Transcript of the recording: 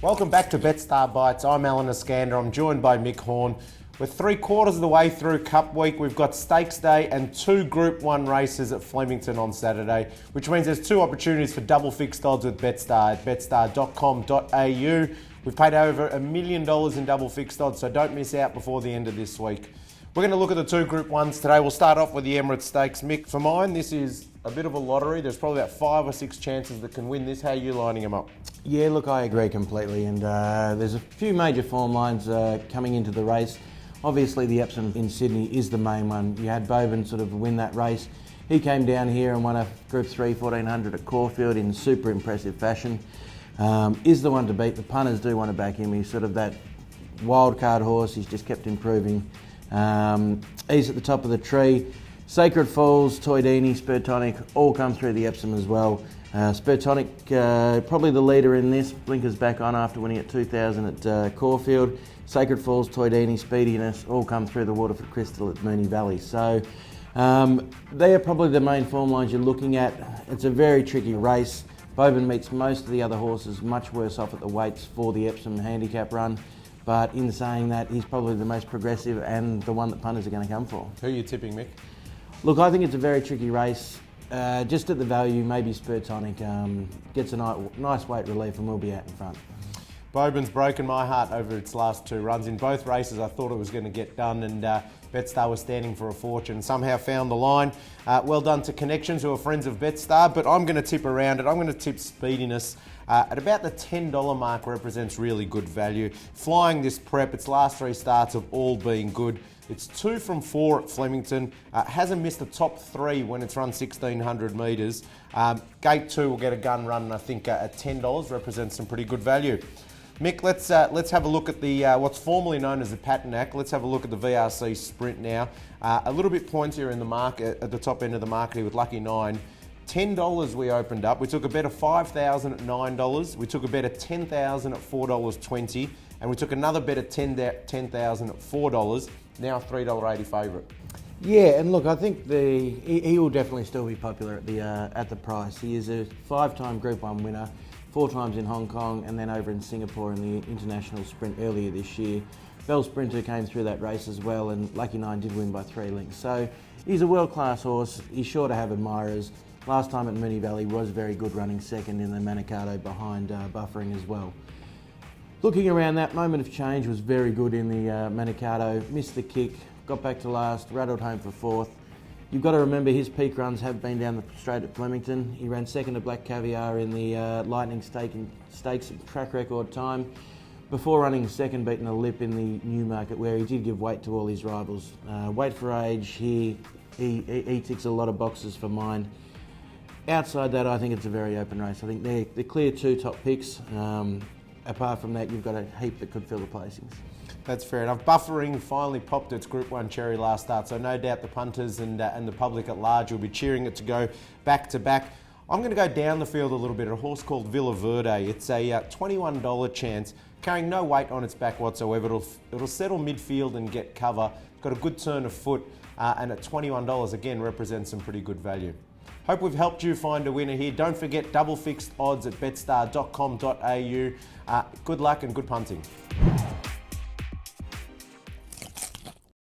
Welcome back to Betstar Bites. I'm Eskander. I'm joined by Mick Horne. We're 3/4 of the way through Cup Week. We've got Stakes Day and 2 Group 1 races at Flemington on Saturday, which means there's 2 opportunities for double fixed odds with Betstar at betstar.com.au. We've paid over $1 million in double fixed odds, so don't miss out before the end of this week. We're going to look at the 2 Group 1s today. We'll start off with the Emirates Stakes. Mick, for mine, this is a bit of a lottery. There's probably about 5 or 6 chances that can win this. How are you lining them up? Yeah, look, I agree completely, and there's a few major form lines coming into the race. Obviously, the Epsom in Sydney is the main one. You had Bovin sort of win that race. He came down here and won a Group 3 1400 at Caulfield in super impressive fashion. Is the one to beat. The punters do want to back him. He's sort of that wild card horse. He's just kept improving. He's at the top of the tree. Sacred Falls, Toydini, Spurtonic all come through the Epsom as well. Spurtonic probably the leader in this. Blinkers back on after winning at 2000 at Caulfield. Sacred Falls, Toydini, Speediness all come through the Waterford Crystal at Moonee Valley. So they are probably the main form lines you're looking at. It's a very tricky race. Bovin meets most of the other horses much worse off at the weights for the Epsom handicap run. But in saying that, he's probably the most progressive and the one that punters are going to come for. Who are you tipping, Mick? Look, I think it's a very tricky race. Just at the value, maybe Spurtonic gets a nice weight relief and will be out in front. Bovin's broken my heart over its last 2 runs. In both races, I thought it was going to get done, and Betstar was standing for a fortune. Somehow found the line. Well done to Connections, who are friends of Betstar, but I'm going to tip around it. I'm going to tip Speediness. At about the $10 mark represents really good value. Flying this prep, its last 3 starts have all been good. It's 2 from 4 at Flemington. Hasn't missed the top 3 when it's run 1,600 metres. Gate 2 will get a gun run, and I think at $10 represents some pretty good value. Mick, let's have a look at the what's formerly known as the Patinack. Let's have a look at the VRC Sprint now. A little bit pointier in the market, at the top end of the market here with Lucky 9. $10 we opened up. We took a bet of $5,000 at $9. We took a bet of $10,000 at $4.20. And we took another bet of $10,000 at $4. Now $3.80 favourite. Yeah, and look, I think he will definitely still be popular at the price. He is a 5-time Group 1 winner, 4 times in Hong Kong, and then over in Singapore in the international sprint earlier this year. Bell Sprinter came through that race as well, and Lucky 9 did win by 3 lengths. So he's a world-class horse. He's sure to have admirers. Last time at Moonee Valley was very good, running second in the Manikato behind Buffering as well. Looking around, that moment of change was very good in the Manikato. Missed the kick, got back to last, rattled home for 4th. You've got to remember his peak runs have been down the straight at Flemington. He ran second to Black Caviar in the Lightning Stakes track record time, before running second, beating a lip in the Newmarket, where he did give weight to all his rivals. Weight for age, he ticks a lot of boxes for mine. Outside that, I think it's a very open race. I think they're the clear 2 top picks. Apart from that, you've got a heap that could fill the placings. That's fair enough. Buffering finally popped its Group 1 cherry last start, so no doubt the punters and the public at large will be cheering it to go back to back. I'm going to go down the field a little bit, a horse called Villa Verde. It's a $21 chance, carrying no weight on its back whatsoever. It'll settle midfield and get cover. It's got a good turn of foot, and at $21 again represents some pretty good value. Hope we've helped you find a winner here. Don't forget double fixed odds at betstar.com.au. Good luck and good punting.